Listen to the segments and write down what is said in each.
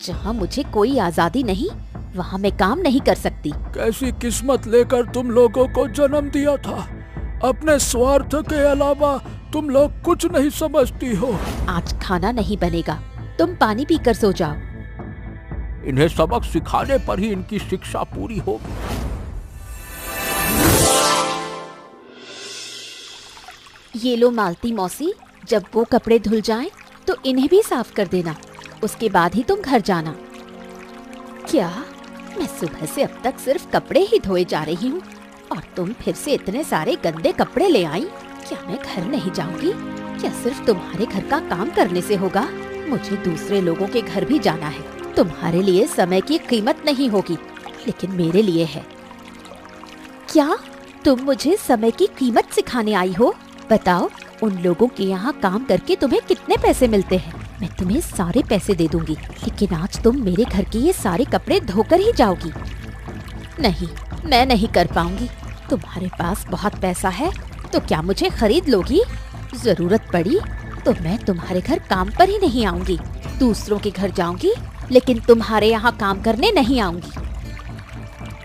जहाँ मुझे कोई आजादी नहीं, वहाँ मैं काम नहीं कर सकती। कैसी किस्मत लेकर तुम लोगों को जन्म दिया था। अपने स्वार्थ के अलावा तुम लोग कुछ नहीं समझती हो। आज खाना नहीं बनेगा, तुम पानी पीकर सो जाओ। इन्हें सबक सिखाने पर ही इनकी शिक्षा पूरी होगी। ये लो मालती मौसी, जब वो कपड़े धुल जाएं, तो इन्हें भी साफ कर देना। उसके बाद ही तुम घर जाना। क्या मैं सुबह से अब तक सिर्फ कपड़े ही धोए जा रही हूँ और तुम फिर से इतने सारे गंदे कपड़े ले आई? क्या मैं घर नहीं जाऊंगी? क्या सिर्फ तुम्हारे घर का काम करने से होगा? मुझे दूसरे लोगों के घर भी जाना है। तुम्हारे लिए समय की कीमत नहीं होगी, लेकिन मेरे लिए है। क्या तुम मुझे समय की कीमत सिखाने आई हो? बताओ, उन लोगों के यहाँ काम करके तुम्हें कितने पैसे मिलते हैं? मैं तुम्हें सारे पैसे दे दूंगी, लेकिन आज तुम मेरे घर के ये सारे कपड़े धोकर ही जाओगी। नहीं, मैं नहीं कर पाऊंगी। तुम्हारे पास बहुत पैसा है, तो क्या मुझे खरीद लोगी? जरूरत पड़ी तो मैं तुम्हारे घर काम पर ही नहीं आऊंगी। दूसरों के घर जाऊंगी, लेकिन तुम्हारे यहाँ काम करने नहीं आऊंगी।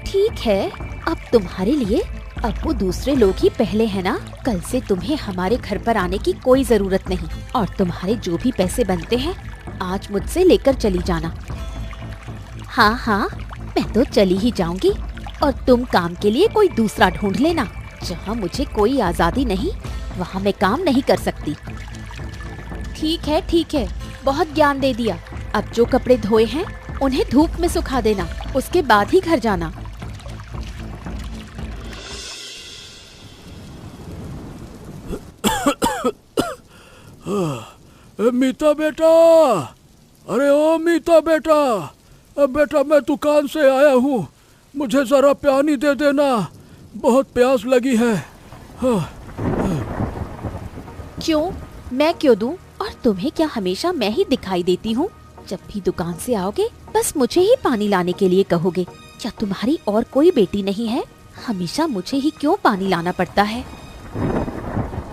ठीक है, अब तुम्हारे लिए अब वो दूसरे लोग ही पहले है ना। कल से तुम्हें हमारे घर पर आने की कोई जरूरत नहीं, और तुम्हारे जो भी पैसे बनते हैं आज मुझसे लेकर चली जाना। हाँ हाँ, मैं तो चली ही जाऊंगी, और तुम काम के लिए कोई दूसरा ढूंढ लेना। जहाँ मुझे कोई आजादी नहीं, वहाँ मैं काम नहीं कर सकती। ठीक है, बहुत ज्ञान दे दिया। अब जो कपड़े धोए हैं उन्हें धूप में सुखा देना, उसके बाद ही घर जाना। मीता बेटा, अरे ओ मीता बेटा, बेटा मैं दुकान से आया हूँ, मुझे जरा पानी दे देना, बहुत प्यास लगी है। क्यों? मैं क्यों दूं? और तुम्हें क्या हमेशा मैं ही दिखाई देती हूँ? जब भी दुकान से आओगे बस मुझे ही पानी लाने के लिए कहोगे। क्या तुम्हारी और कोई बेटी नहीं है? हमेशा मुझे ही क्यों पानी लाना पड़ता है?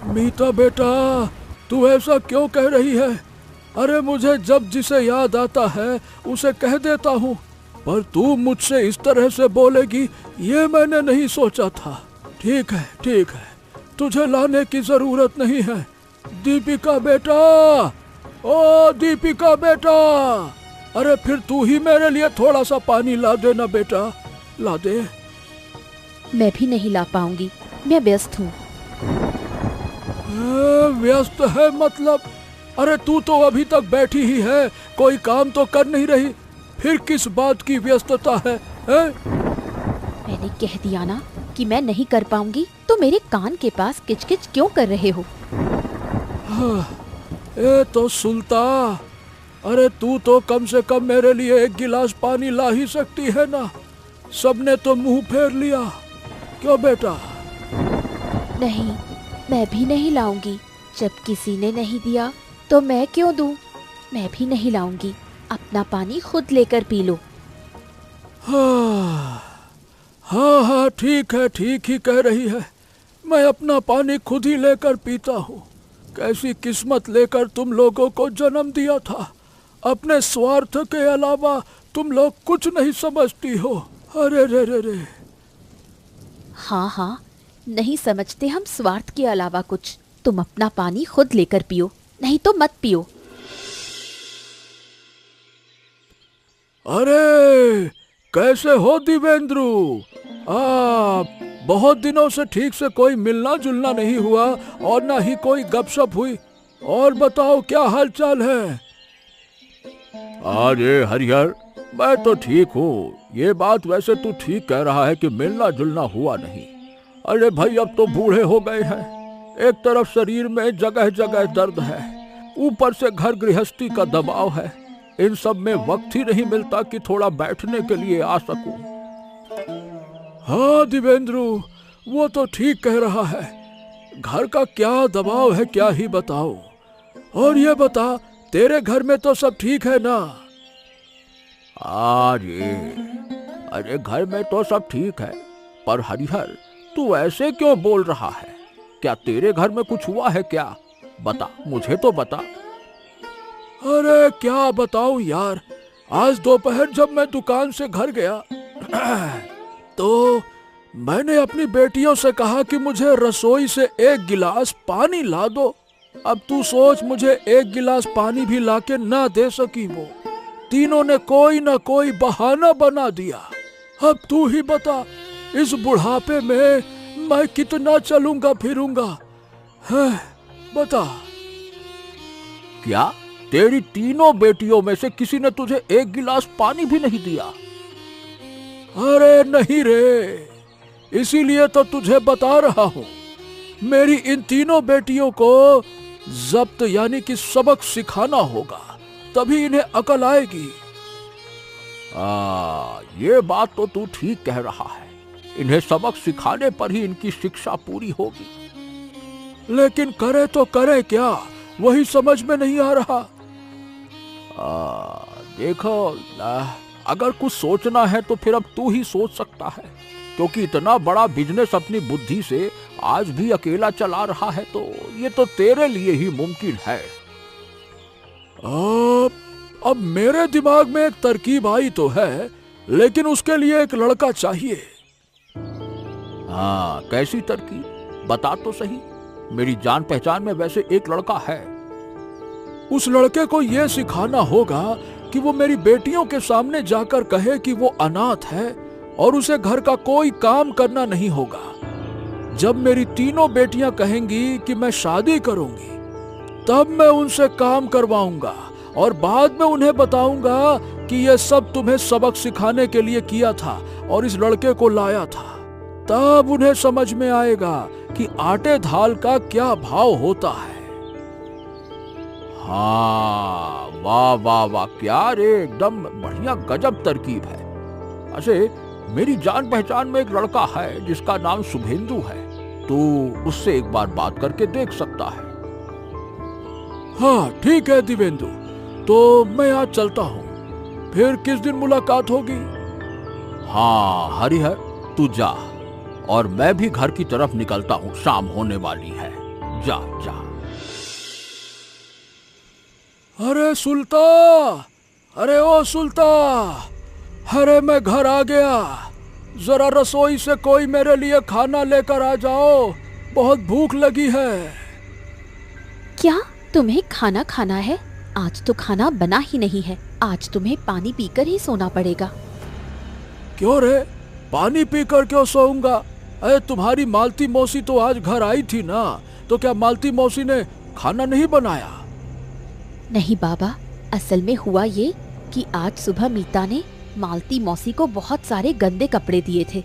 मीता बेटा, तू ऐसा क्यों कह रही है? अरे मुझे जब जिसे याद आता है उसे कह देता हूँ, पर तू मुझसे इस तरह से बोलेगी ये मैंने नहीं सोचा था। ठीक है, तुझे लाने की जरूरत नहीं है। दीपिका बेटा, ओ दीपिका बेटा, अरे फिर तू ही मेरे लिए थोड़ा सा पानी ला देना बेटा, ला दे। मैं भी नहीं ला पाऊंगी, मैं व्यस्त हूँ। व्यस्त है मतलब? अरे तू तो अभी तक बैठी ही है, कोई काम तो कर नहीं रही, फिर किस बात की व्यस्तता है? मैंने कह दिया ना कि मैं नहीं कर पाऊंगी, तो मेरे कान के पास किचकिच क्यों कर रहे हो? ए तो सुल्ता, अरे तू तो कम से कम मेरे लिए एक गिलास पानी ला ही सकती है ना। सबने तो मुंह फेर लिया, क्यों बेटा? नहीं, मैं भी नहीं लाऊंगी। जब किसी ने नहीं दिया तो मैं क्यों दूं? मैं भी नहीं लाऊंगी। अपना पानी खुद लेकर पी लो। हाँ, ठीक ही कह रही है। मैं अपना पानी खुद ही लेकर पीता हूँ। कैसी किस्मत लेकर तुम लोगों को जन्म दिया था। अपने स्वार्थ के अलावा तुम लोग कुछ नहीं समझती हो। अरे रे। हाँ, नहीं समझते हम स्वार्थ के अलावा कुछ। तुम अपना पानी खुद लेकर पियो, नहीं तो मत पियो। अरे कैसे हो दिवेंद्रू? बहुत दिनों से ठीक से कोई मिलना जुलना नहीं हुआ और ना ही कोई गपशप हुई। और बताओ क्या हाल चाल है? अरे हरिहर, मैं तो ठीक हूँ। ये बात वैसे तू ठीक कह रहा है कि मिलना जुलना हुआ नहीं। अरे भाई, अब तो बूढ़े हो गए हैं। एक तरफ शरीर में जगह जगह दर्द है, ऊपर से घर गृहस्थी का दबाव है। इन सब में वक्त ही नहीं मिलता कि थोड़ा बैठने के लिए आ सकूं। हाँ दिवेंद्रू, वो तो ठीक कह रहा है। घर का क्या दबाव है, क्या ही बताओ। और ये बता, तेरे घर में तो सब ठीक है ना? अरे घर में तो सब ठीक है, पर हरिहर तू ऐसे क्यों बोल रहा है? क्या तेरे घर में कुछ हुआ है क्या? बता, मुझे तो बता। अरे क्या बताऊं यार, आज दोपहर जब मैं दुकान से घर गया तो मैंने अपनी बेटियों से कहा कि मुझे रसोई से एक गिलास पानी ला दो। अब तू सोच, मुझे एक गिलास पानी भी लाके ना दे सकी वो। तीनों ने कोई ना कोई बहाना बना दिया। अब तू ही बता, इस बुढ़ापे में मैं कितना चलूंगा फिरूंगा, है बता। क्या तेरी तीनों बेटियों में से किसी ने तुझे एक गिलास पानी भी नहीं दिया? अरे नहीं रे, इसीलिए तो तुझे बता रहा हूं। मेरी इन तीनों बेटियों को जब्त यानी कि सबक सिखाना होगा, तभी इन्हें अकल आएगी। ये बात तो तू ठीक कह रहा है। इन्हें सबक सिखाने पर ही इनकी शिक्षा पूरी होगी। लेकिन करे तो करे क्या, वही समझ में नहीं आ रहा। देखो, अगर कुछ सोचना है तो फिर अब तू ही सोच सकता है, क्योंकि इतना बड़ा बिजनेस अपनी बुद्धि से आज भी अकेला चला रहा है, तो ये तो तेरे लिए ही मुमकिन है। अब मेरे दिमाग में एक तरकीब आई तो है, लेकिन उसके लिए एक लड़का चाहिए। हाँ, कैसी तरकीब, बता तो सही। मेरी जान पहचान में वैसे एक लड़का है। उस लड़के को यह सिखाना होगा कि वो मेरी बेटियों के सामने जाकर कहे कि वो अनाथ है और उसे घर का कोई काम करना नहीं होगा। जब मेरी तीनों बेटियां कहेंगी कि मैं शादी करूंगी, तब मैं उनसे काम करवाऊंगा और बाद में उन्हें बताऊंगा कि यह सब तुम्हें सबक सिखाने के लिए किया था और इस लड़के को लाया था। तब उन्हें समझ में आएगा कि आटे दाल का क्या भाव होता है। हाँ, वाह वाह वाह, क्या रे, एकदम बढ़िया गजब तरकीब है। ऐसे मेरी जान पहचान में एक लड़का है जिसका नाम शुभेंदु है, तो उससे एक बार बात करके देख सकता है। हाँ ठीक है दिवेंदु, तो मैं आज चलता हूँ। फिर किस दिन मुलाकात होगी? हाँ हरिहर, तू जा, और मैं भी घर की तरफ निकलता हूँ, शाम होने वाली है। जा जा। अरे सुल्ता, अरे ओ सुल्ता, अरे मैं घर आ गया। जरा रसोई से कोई मेरे लिए खाना लेकर आ जाओ, बहुत भूख लगी है। क्या तुम्हें खाना खाना है? आज तो खाना बना ही नहीं है। आज तुम्हें पानी पीकर ही सोना पड़ेगा। क्यों रे, पानी पीकर क्यों सोऊंगा? अरे तुम्हारी मालती मौसी तो आज घर आई थी ना, तो क्या मालती मौसी ने खाना नहीं बनाया? नहीं बाबा, असल में हुआ ये कि आज सुबह मीता ने मालती मौसी को बहुत सारे गंदे कपड़े दिए थे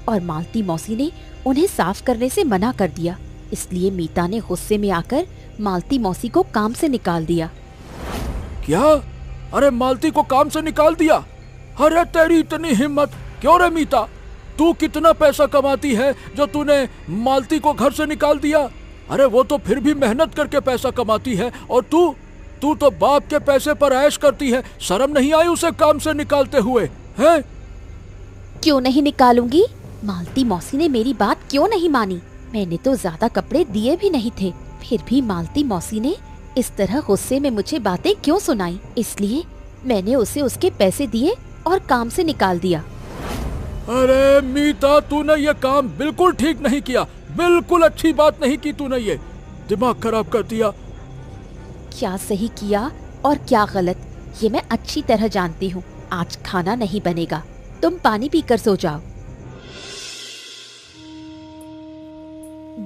और मालती मौसी ने उन्हें साफ करने से मना कर दिया। इसलिए मीता ने गुस्से में आकर मालती मौसी को काम से निकाल दिया। क्या? अरे मालती को काम से निकाल दिया? अरे तेरी इतनी हिम्मत! क्यों रे मीता, तू कितना पैसा कमाती है जो तूने मालती को घर से निकाल दिया? अरे वो तो फिर भी मेहनत करके पैसा कमाती है, और तू तो बाप के पैसे पर ऐश करती है। शर्म नहीं आई उसे काम से निकालते हुए? हैं? क्यों नहीं निकालूंगी? मालती मौसी ने मेरी बात क्यों नहीं मानी? मैंने तो ज्यादा कपड़े दिए भी नहीं थे, फिर भी मालती मौसी ने इस तरह गुस्से में मुझे बातें क्यों सुनाई? इसलिए मैंने उसे उसके पैसे दिए और काम से निकाल दिया। अरे मीता, तूने ये काम बिल्कुल ठीक नहीं किया, बिल्कुल अच्छी बात नहीं की तूने, ये दिमाग खराब कर दिया। क्या सही किया और क्या गलत, ये मैं अच्छी तरह जानती हूँ। आज खाना नहीं बनेगा, तुम पानी पीकर सो जाओ।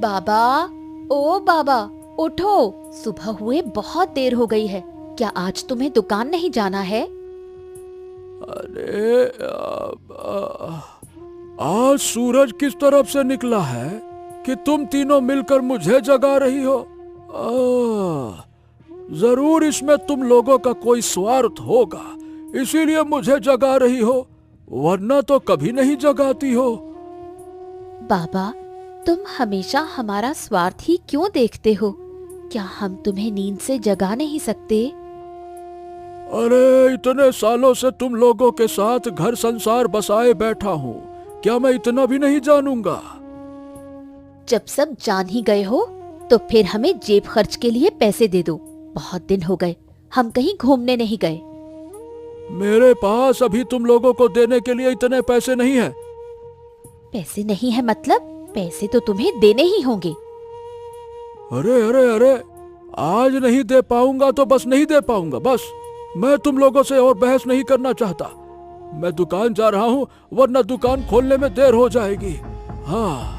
बाबा, ओ बाबा, उठो, सुबह हुए बहुत देर हो गई है। क्या आज तुम्हें दुकान नहीं जाना है? अरे आज सूरज किस तरफ से निकला है कि तुम तीनों मिलकर मुझे जगा रही हो? जरूर इसमें तुम लोगों का कोई स्वार्थ होगा, इसीलिए मुझे जगा रही हो, वरना तो कभी नहीं जगाती हो। बाबा, तुम हमेशा हमारा स्वार्थ ही क्यों देखते हो? क्या हम तुम्हें नींद से जगा नहीं सकते? अरे इतने सालों से तुम लोगों के साथ घर संसार बसाए बैठा हूँ, क्या मैं इतना भी नहीं जानूंगा? जब सब जान ही गए हो तो फिर हमें जेब खर्च के लिए पैसे दे दो। बहुत दिन हो गए हम कहीं घूमने नहीं गए। मेरे पास अभी तुम लोगों को देने के लिए इतने पैसे नहीं है। पैसे नहीं है मतलब? पैसे तो तुम्हें देने ही होंगे। अरे अरे अरे, आज नहीं दे पाऊंगा तो बस नहीं दे पाऊंगा, बस। मैं तुम लोगों से और बहस नहीं करना चाहता। मैं दुकान जा रहा हूँ, वरना दुकान खोलने में देर हो जाएगी। हाँ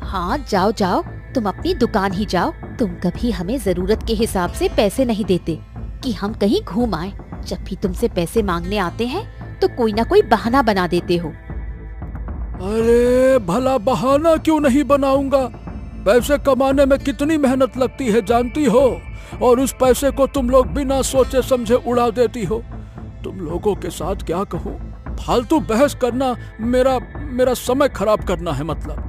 हाँ, जाओ जाओ, तुम अपनी दुकान ही जाओ। तुम कभी हमें जरूरत के हिसाब से पैसे नहीं देते कि हम कहीं घूम आए। जब भी तुमसे पैसे मांगने आते हैं तो कोई ना कोई बहाना बना देते हो। अरे भला बहाना क्यों नहीं बनाऊंगा? पैसे कमाने में कितनी मेहनत लगती है जानती हो, और उस पैसे को तुम लोग बिना सोचे समझे उड़ा देती हो। तुम लोगों के साथ क्या कहूँ, फालतू बहस करना मेरा समय खराब करना है मतलब।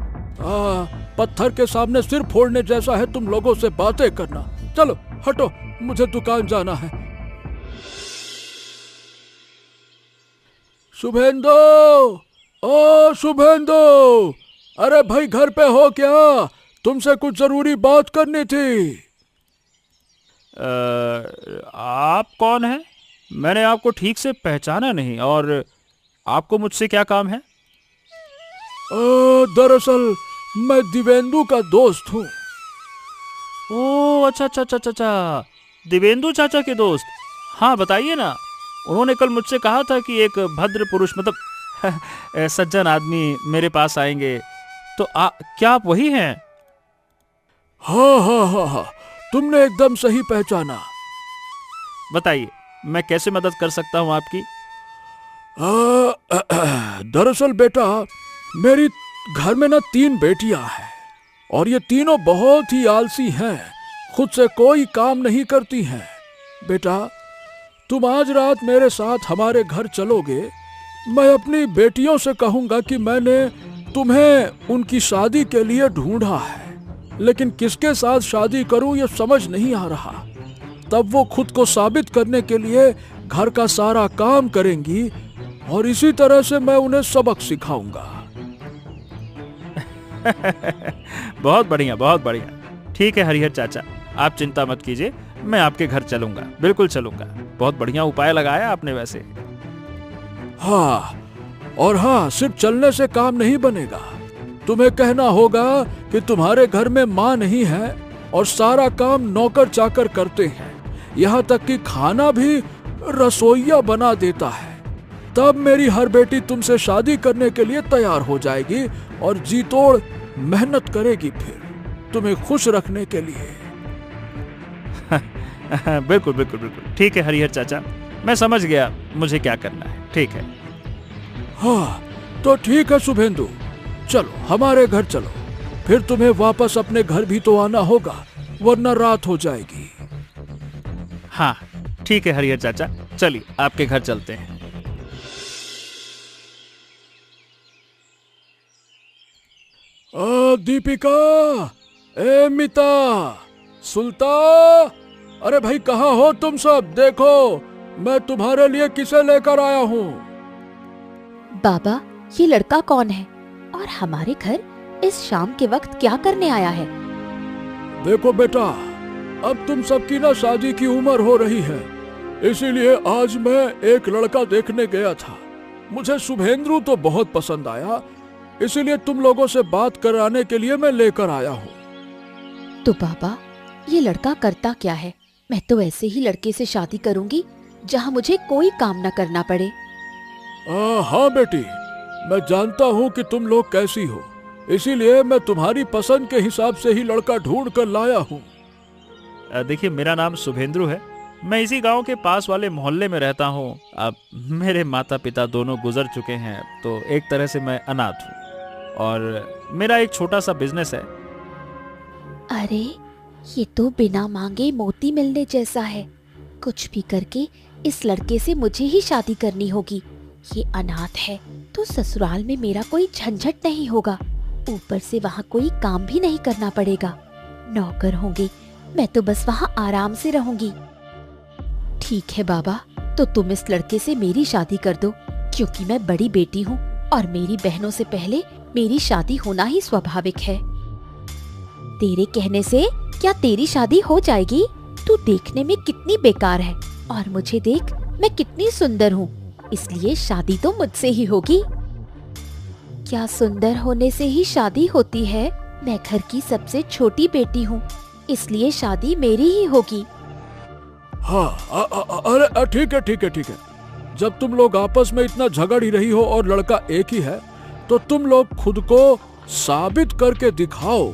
पत्थर के सामने सिर फोड़ने जैसा है तुम लोगों से बातें करना। चलो हटो, मुझे दुकान जाना है। शुभेंदु, ओ शुभेंदु, अरे भाई घर पे हो क्या? तुमसे कुछ जरूरी बात करनी थी। आप कौन हैं? मैंने आपको ठीक से पहचाना नहीं, और आपको मुझसे क्या काम है? दरअसल मैं दिवेंदु का दोस्त हूँ। ओह अच्छा अच्छा अच्छा अच्छा, दिवेंदु चाचा के दोस्त। हाँ बताइए ना। उन्होंने कल मुझसे कहा था कि एक भद्र पुरुष मतलब सज्जन आदमी मेरे पास आएंगे, तो क्या आप वही हैं? हाँ हाँ हाँ हाँ, तुमने एकदम सही पहचाना। बताइए, मैं कैसे मदद कर सकता हूँ आपकी? दरअसल बेटा, मेरी घर में ना 3 बेटियां हैं, और ये तीनों बहुत ही आलसी हैं, खुद से कोई काम नहीं करती हैं। बेटा, तुम आज रात मेरे साथ हमारे घर चलोगे? मैं अपनी बेटियों से कहूंगा कि मैंने तुम्हें उनकी शादी के लिए ढूंढा है, लेकिन किसके साथ शादी करूं ये समझ नहीं आ रहा। तब वो खुद को साबित करने के लिए घर का सारा काम करेंगी, और इसी तरह से मैं उन्हें सबक सिखाऊंगा। बहुत बढ़िया, बहुत बढ़िया। ठीक है हरिहर चाचा, आप चिंता मत कीजिए, मैं आपके घर चलूंगा, बिल्कुल चलूंगा। बहुत बढ़िया उपाय लगाया आपने वैसे। हाँ, और हाँ, सिर्फ चलने से काम नहीं बनेगा। तुम्हें कहना होगा कि तुम्हारे घर में माँ नहीं है और सारा काम नौकर चाकर करते हैं, यहाँ तक कि खाना भी रसोइया बना देता है। तब मेरी हर बेटी तुमसे शादी करने के लिए तैयार हो जाएगी और जी तोड़ मेहनत करेगी फिर तुम्हें खुश रखने के लिए। बिल्कुल बिल्कुल बिल्कुल ठीक है हरिहर चाचा, मैं समझ गया मुझे क्या करना है। ठीक है। हाँ तो ठीक है शुभेंदु, चलो हमारे घर चलो, फिर तुम्हें वापस अपने घर भी तो आना होगा, वरना रात हो जाएगी। हाँ ठीक है हरिहर चाचा, चलिए आपके घर चलते हैं। दीपिका, ए मिता, सुल्ता, अरे भाई कहाँ हो तुम सब? देखो मैं तुम्हारे लिए किसे लेकर आया हूँ। बाबा, ये लड़का कौन है और हमारे घर इस शाम के वक्त क्या करने आया है? देखो बेटा, अब तुम सबकी ना शादी की उम्र हो रही है, इसीलिए आज मैं एक लड़का देखने गया था। मुझे शुभेंद्र तो बहुत पसंद आया, इसीलिए तुम लोगों से बात कराने के लिए मैं लेकर आया हूँ। तो बाबा, ये लड़का करता क्या है? मैं तो ऐसे ही लड़के से शादी करूंगी जहाँ मुझे कोई काम न करना पड़े। हाँ बेटी, मैं जानता हूँ कि तुम लोग कैसी हो, इसीलिए मैं तुम्हारी पसंद के हिसाब से ही लड़का ढूंढ कर लाया हूँ। देखिए, मेरा नाम शुभेंद्र है, मैं इसी गांव के पास वाले मोहल्ले में रहता हूँ। अब मेरे माता पिता दोनों गुजर चुके हैं, तो एक तरह से मैं अनाथ हूँ, और मेरा एक छोटा सा बिजनेस है। अरे, ये तो बिना मांगे मोती मिलने जैसा है। कुछ भी करके इस लड़के से मुझे ही शादी करनी होगी। ये अनाथ है तो ससुराल में मेरा कोई झंझट नहीं होगा, ऊपर से वहाँ कोई काम भी नहीं करना पड़ेगा। नौकर होंगे, मैं तो बस वहाँ आराम से रहूंगी। ठीक है बाबा, तो तुम इस लड़के से मेरी शादी कर दो, क्योंकि मैं बड़ी बेटी हूँ और मेरी बहनों से पहले मेरी शादी होना ही स्वाभाविक है। तेरे कहने से क्या तेरी शादी हो जाएगी? तू देखने में कितनी बेकार है, और मुझे देख, मैं कितनी सुंदर हूँ, इसलिए शादी तो मुझसे ही होगी। क्या सुंदर होने से ही शादी होती है? मैं घर की सबसे छोटी बेटी हूँ, इसलिए शादी मेरी ही होगी। हाँ, अरे ठीक है ठीक है ठीक है। जब तुम लोग आपस में इतना झगड़ ही रही हो और लड़का एक ही है, तो तुम लोग खुद को साबित करके दिखाओ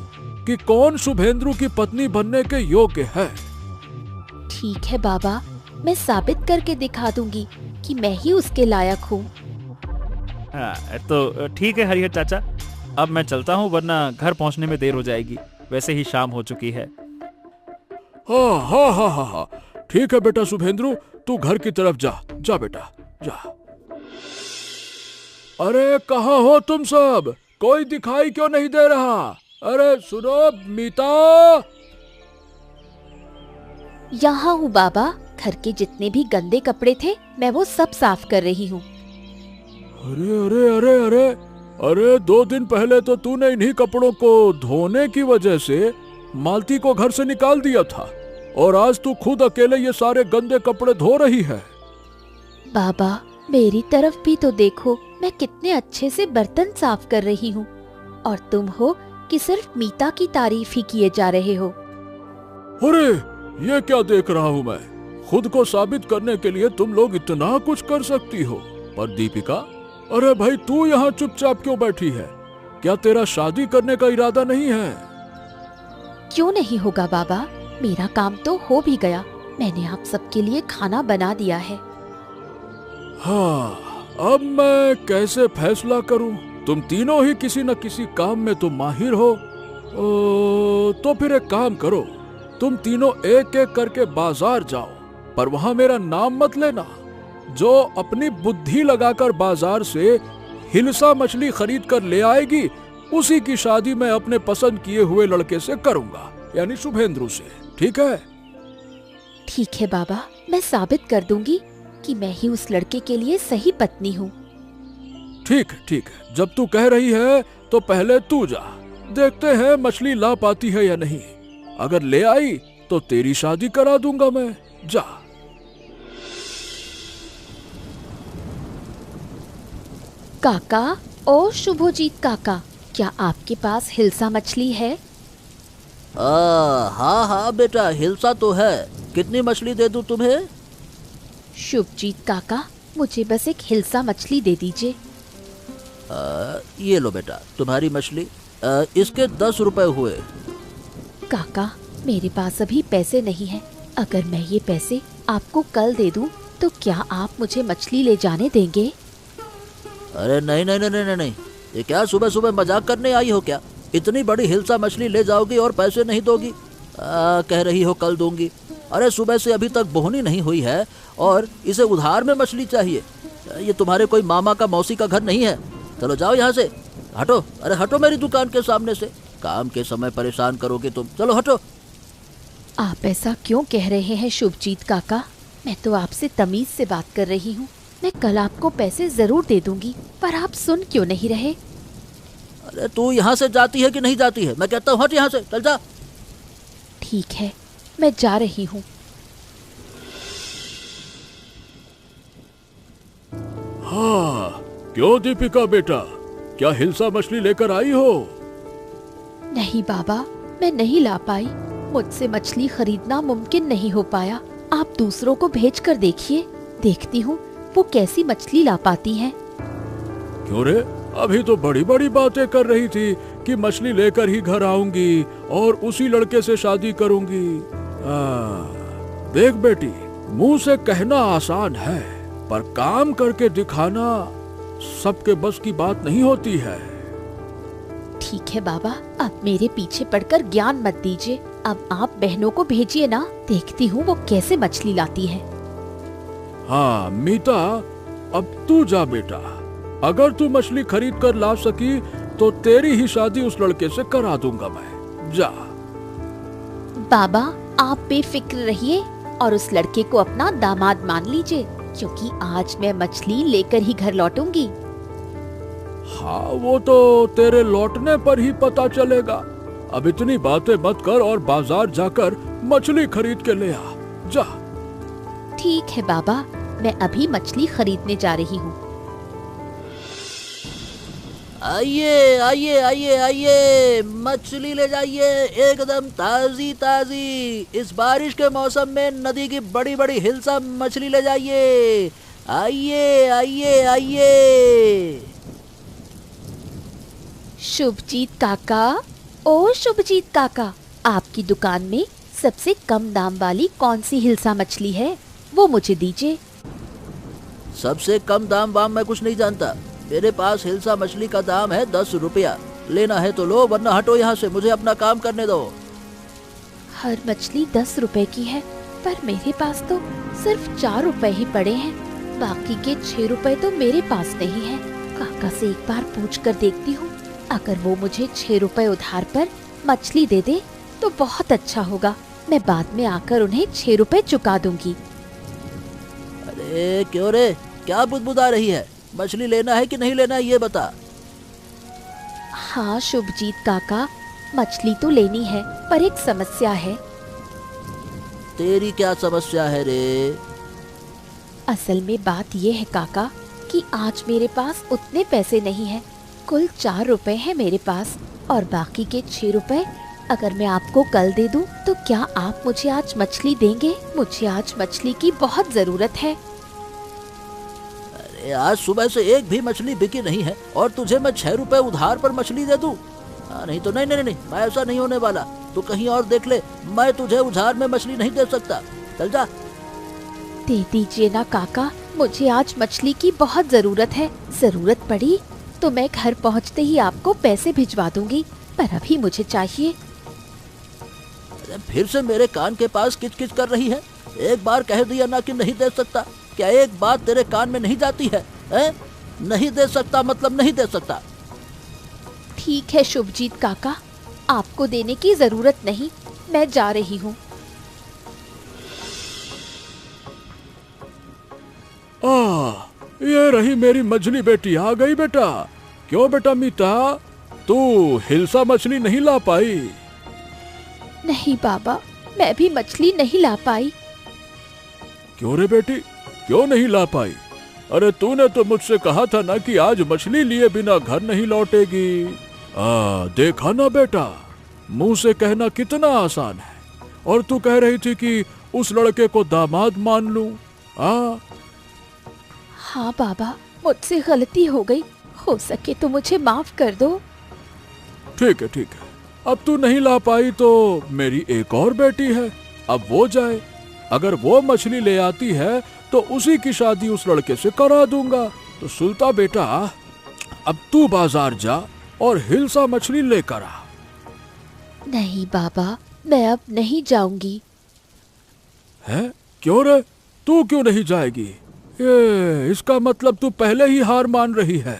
कि कौन शुभेंद्र की पत्नी बनने के योग्य है। ठीक है बाबा, मैं साबित करके दिखा दूंगी कि मैं ही उसके लायक हूँ। तो ठीक है हरिहर चाचा, अब मैं चलता हूँ, वरना घर पहुँचने में देर हो जाएगी। वैसे ही शाम हो चुकी है। हाँ हाँ हाँ हाँ हाँ, ठीक है बेटा शुभेंद्र, तू घर की तरफ जा। जा बेटा जा। अरे कहाँ हो तुम सब? कोई दिखाई क्यों नहीं दे रहा? अरे सुनो मीता। यहाँ हूँ बाबा। घर के जितने भी गंदे कपड़े थे मैं वो सब साफ कर रही हूँ। अरे अरे अरे अरे अरे 2 दिन पहले तो तूने इन्हीं कपड़ों को धोने की वजह से मालती को घर से निकाल दिया था, और आज तू खुद अकेले ये सारे गंदे कपड़े धो रही है। बाबा मेरी तरफ भी तो देखो, मैं कितने अच्छे से बर्तन साफ कर रही हूँ, और तुम हो कि सिर्फ मीता की तारीफ ही किए जा रहे हो। अरे ये क्या देख रहा हूँ मैं? खुद को साबित करने के लिए तुम लोग इतना कुछ कर सकती हो, पर दीपिका, अरे भाई तू यहाँ चुपचाप क्यों बैठी है? क्या तेरा शादी करने का इरादा नहीं है? क्यों नहीं होगा बाबा, मेरा काम तो हो भी गया। मैंने आप सबके लिए खाना बना दिया है। हाँ, अब मैं कैसे फैसला करूं? तुम तीनों ही किसी न किसी काम में तो माहिर हो। तो फिर एक काम करो, तुम तीनों एक एक करके बाजार जाओ, पर वहां मेरा नाम मत लेना। जो अपनी बुद्धि लगाकर बाजार से हिलसा मछली खरीद कर ले आएगी, उसी की शादी मैं अपने पसंद किए हुए लड़के से करूंगा, यानी शुभेंद्र से। ठीक है? ठीक है बाबा, मैं साबित कर दूंगी कि मैं ही उस लड़के के लिए सही पत्नी हूँ। ठीक ठीक, जब तू कह रही है तो पहले तू जा। देखते हैं मछली ला पाती है या नहीं। अगर ले आई तो तेरी शादी करा दूंगा मैं। जा। काका, ओ शुभोजीत काका, क्या आपके पास हिलसा मछली है? हाँ हाँ बेटा, हिलसा तो है। कितनी मछली दे दूं तुम्हें? शुभजीत काका, मुझे बस एक हिलसा मछली दे दीजिए। ये लो बेटा तुम्हारी मछली। इसके 10 रुपए हुए। काका, मेरे पास अभी पैसे नहीं हैं। अगर मैं ये पैसे आपको कल दे दूं, तो क्या आप मुझे मछली ले जाने देंगे? अरे नहीं नहीं नहीं नहीं नहीं, ये क्या सुबह सुबह मजाक करने आई हो क्या? इतनी बड़ी हिलसा मछली ले जाओगी और पैसे नहीं दोगी? कह रही हो कल दूंगी। अरे सुबह से अभी तक बोहनी नहीं हुई है और इसे उधार में मछली चाहिए। ये तुम्हारे कोई मामा का मौसी का घर नहीं है। चलो जाओ यहाँ से, हटो। अरे हटो मेरी दुकान के सामने से, काम के समय परेशान करोगे तुम। चलो हटो। आप ऐसा क्यों कह रहे हैं शुभजीत काका? मैं तो आपसे तमीज से बात कर रही हूँ। मैं कल आपको पैसे जरूर दे दूंगी, पर आप सुन क्यों नहीं रहे? अरे तू यहाँ से जाती है कि नहीं जाती है? मैं कहता हूँ हट यहाँ से, चल जा। ठीक है, मैं जा रही हूँ। हाँ, क्यों दीपिका बेटा, क्या हिलसा मछली लेकर आई हो? नहीं बाबा, मैं नहीं ला पाई। मुझसे मछली खरीदना मुमकिन नहीं हो पाया। आप दूसरों को भेज कर देखिए, देखती हूँ वो कैसी मछली ला पाती हैं। क्यों रे, अभी तो बड़ी बड़ी बातें कर रही थी कि मछली लेकर ही घर आऊंगी और उसी लड़के से शादी करूंगी। देख बेटी, मुंह से कहना आसान है, पर काम करके दिखाना सबके बस की बात नहीं होती है। ठीक है बाबा, अब मेरे पीछे पड़कर ज्ञान मत दीजिए। अब आप बहनों को भेजिए ना, देखती हूँ वो कैसे मछली लाती है। हाँ मीता, अब तू जा बेटा। अगर तू मछली खरीद कर ला सकी तो तेरी ही शादी उस लड़के से करा दूंगा मैं। जा। बाबा, आप बेफिक्र रहिए और उस लड़के को अपना दामाद मान लीजिए, क्योंकि आज मैं मछली लेकर ही घर लौटूंगी। हाँ, वो तो तेरे लौटने पर ही पता चलेगा। अब इतनी बातें मत कर और बाजार जाकर मछली खरीद के ले आ। जा। ठीक है बाबा, मैं अभी मछली खरीदने जा रही हूँ। आइए आइए आइए आइए, मछली ले जाइए, एकदम ताजी ताजी। इस बारिश के मौसम में नदी की बड़ी बड़ी हिल्सा मछली ले जाइए। आइए आइए आइए। शुभजीत काका, ओ शुभजीत काका, आपकी दुकान में सबसे कम दाम वाली कौन सी हिल्सा मछली है, वो मुझे दीजिए। सबसे कम दाम वाम मैं कुछ नहीं जानता। मेरे पास हिल्सा मछली का दाम है 10 रुपया। लेना है तो लो, वरना हटो यहाँ से, मुझे अपना काम करने दो। हर मछली 10 रुपए की है, पर मेरे पास तो सिर्फ 4 रुपए ही पड़े हैं। बाकी के 6 रुपए तो मेरे पास नहीं है। काका से एक बार पूछ कर देखती हूँ, अगर वो मुझे 6 रुपए उधार पर मछली दे दे तो बहुत अच्छा होगा। मैं बाद में आकर उन्हें 6 रुपए चुका दूंगी। अरे क्यों रे, क्या बुदबुदा रही है? मछली लेना है कि नहीं लेना है ये बता। हाँ शुभजीत काका, मछली तो लेनी है, पर एक समस्या है। तेरी क्या समस्या है रे? असल में बात ये है काका कि आज मेरे पास उतने पैसे नहीं हैं। कुल 4 रुपए हैं मेरे पास, और बाकी के 6 रुपए अगर मैं आपको कल दे दूं तो क्या आप मुझे आज मछली देंगे? मुझे आज मछली की बहुत जरूरत है। अरे आज सुबह से एक भी मछली बिकी नहीं है और तुझे मैं 6 रुपए उधार पर मछली दे दूं? नहीं तो नहीं नहीं नहीं, मैं ऐसा नहीं होने वाला। तू कहीं और देख ले, मैं तुझे उधार में मछली नहीं दे सकता। चल जा। दे दीजिए ना काका, मुझे आज मछली की बहुत जरूरत है। जरूरत पड़ी तो मैं घर पहुंचते ही आपको पैसे भिजवा दूंगी, पर अभी मुझे चाहिए। अरे फिर से मेरे कान के पास किच किच कर रही है। एक बार कह दिया ना कि नहीं दे सकता, क्या एक बात तेरे कान में नहीं जाती है? नहीं दे सकता मतलब नहीं दे सकता। ठीक है शुभजीत काका, आपको देने की जरूरत नहीं, मैं जा रही हूँ। ये रही मेरी मछली बेटी, आ गई बेटा। क्यों बेटा मीता, तू हिल्सा मछली नहीं ला पाई? नहीं बाबा, मैं भी मछली नहीं ला पाई। क्यों रे बेटी, क्यों नहीं ला पाई? अरे तूने तो मुझसे कहा था ना कि आज मछली लिए बिना घर नहीं लौटेगी। देखा ना बेटा, मुंह से कहना कितना आसान है, और तू कह रही थी कि उस लड़के को दामाद मान लूं। हाँ बाबा, मुझसे गलती हो गई, हो सके तो मुझे माफ कर दो। ठीक है ठीक है, अब तू नहीं ला पाई तो मेरी एक और बेटी है, अब वो जाए। अगर वो मछली ले आती है तो उसी की शादी उस लड़के से करा दूंगा। तो सुल्ता बेटा, अब तू बाजार जा और हिल्सा मछली लेकर आ। नहीं बाबा, मैं अब नहीं जाऊंगी। है? क्यों रे, तू क्यों नहीं जाएगी? ये इसका मतलब तू पहले ही हार मान रही है।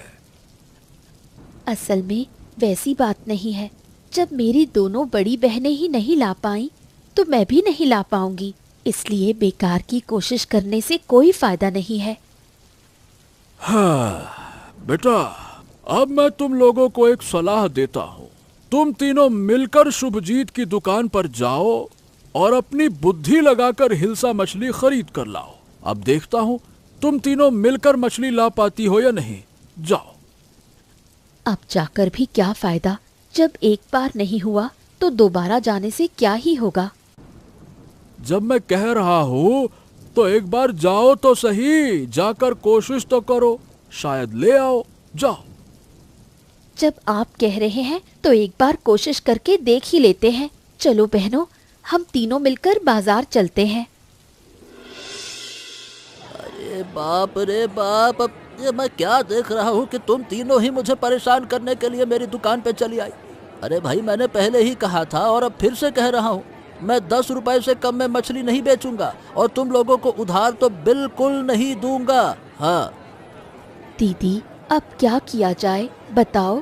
असल में वैसी बात नहीं है, जब मेरी दोनों बड़ी बहनें ही नहीं ला पाई तो मैं भी नहीं ला पाऊंगी, इसलिए बेकार की कोशिश करने से कोई फायदा नहीं है। हाँ बेटा, अब मैं तुम लोगों को एक सलाह देता हूँ। तुम तीनों मिलकर शुभजीत की दुकान पर जाओ और अपनी बुद्धि लगाकर हिल्सा मछली खरीद कर लाओ। अब देखता हूँ तुम तीनों मिलकर मछली ला पाती हो या नहीं। जाओ। अब जाकर भी क्या फायदा, जब एक बार नहीं हुआ तो दोबारा जाने से क्या ही होगा। जब मैं कह रहा हूँ तो एक बार जाओ तो सही, जाकर कोशिश तो करो, शायद ले आओ। जाओ। जब आप कह रहे हैं तो एक बार कोशिश करके देख ही लेते हैं। चलो बहनों, हम तीनों मिलकर बाजार चलते हैं। अरे बाप रे बाप, अब ये मैं क्या देख रहा हूँ कि तुम तीनों ही मुझे परेशान करने के लिए मेरी दुकान पे चली आई। अरे भाई, मैंने पहले ही कहा था और अब फिर से कह रहा हूँ, मैं 10 रुपए से कम में मछली नहीं बेचूंगा और तुम लोगों को उधार तो बिल्कुल नहीं दूंगा। हाँ दीदी, अब क्या किया जाए बताओ।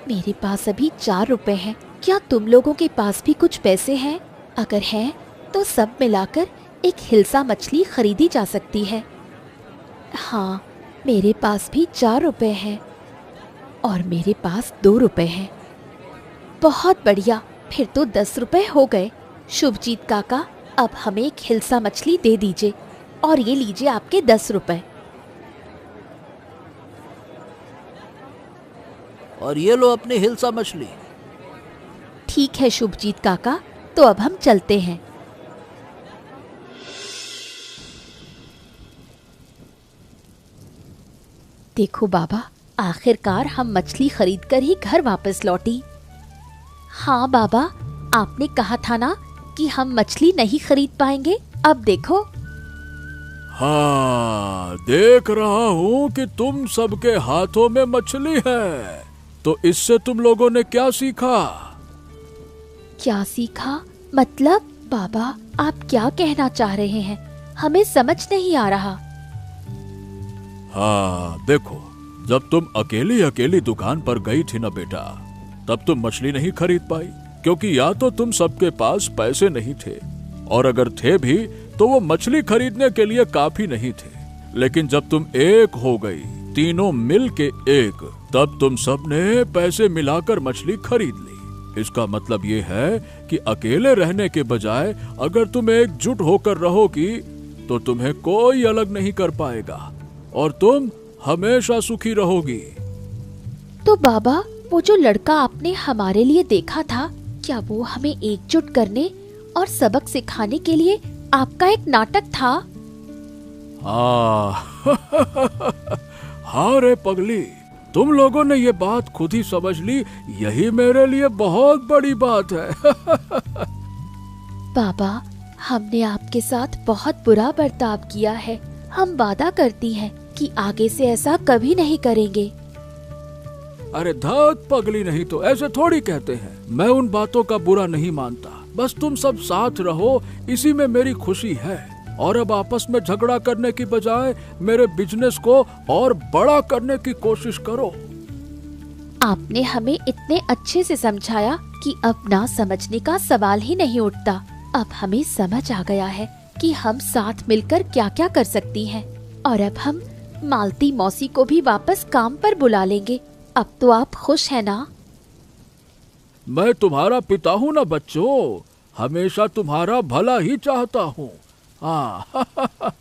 मेरे पास अभी 4 रुपए हैं, क्या तुम लोगों के पास भी कुछ पैसे हैं? अगर हैं तो सब मिलाकर एक हिल्सा मछली खरीदी जा सकती है। हाँ, मेरे पास भी 4 रुपए हैं और मेरे पास 2 रुपए हैं। बहुत बढ़िया, फिर तो 10 रुपए हो गए। शुभजीत काका, अब हमें एक हिल्सा मछली दे दीजिए। और ये लीजिए आपके 10 रुपए। और ये लो अपनी हिल्सा मछली। ठीक है शुभजीत काका, तो अब हम चलते हैं। देखो बाबा, आखिरकार हम मछली खरीद कर ही घर वापस लौटी। हाँ बाबा, आपने कहा था ना कि हम मछली नहीं खरीद पाएंगे। अब देखो। हाँ, देख रहा हूँ कि तुम सबके हाथों में मछली है। तो इससे तुम लोगों ने क्या सीखा? क्या सीखा मतलब? बाबा, आप क्या कहना चाह रहे हैं? हमें समझ नहीं आ रहा। हाँ देखो, जब तुम अकेली अकेली दुकान पर गई थी ना बेटा, तब तुम मछली नहीं खरीद पाई, क्योंकि या तो तुम सबके पास पैसे नहीं थे, और अगर थे भी तो वो मछली खरीदने के लिए काफी नहीं थे। लेकिन जब तुम एक हो गई, तीनों मिल के एक, तब तुम सब ने पैसे मिलाकर मछली खरीद ली। इसका मतलब ये है कि अकेले रहने के बजाय अगर तुम एकजुट होकर रहोगी तो तुम्हें कोई अलग नहीं कर पाएगा और तुम हमेशा सुखी रहोगी। तो बाबा, वो जो लड़का आपने हमारे लिए देखा था, क्या वो हमें एकजुट करने और सबक सिखाने के लिए आपका एक नाटक था? हाँ रे पगली, तुम लोगों ने ये बात खुद ही समझ ली, यही मेरे लिए बहुत बड़ी बात है। बाबा, हमने आपके साथ बहुत बुरा बर्ताव किया है। हम वादा करती हैं कि आगे से ऐसा कभी नहीं करेंगे। अरे धत पगली, नहीं तो ऐसे थोड़ी कहते हैं। मैं उन बातों का बुरा नहीं मानता, बस तुम सब साथ रहो, इसी में मेरी खुशी है। और अब आपस में झगड़ा करने की बजाय मेरे बिजनेस को और बड़ा करने की कोशिश करो। आपने हमें इतने अच्छे से समझाया कि अब ना समझने का सवाल ही नहीं उठता। अब हमें समझ आ गया है कि हम साथ मिलकर क्या क्या कर सकती हैं। और अब हम मालती मौसी को भी वापस काम पर बुला लेंगे। अब तो आप खुश हैं ना? मैं तुम्हारा पिता हूँ ना बच्चों, हमेशा तुम्हारा भला ही चाहता हूँ। हाँ।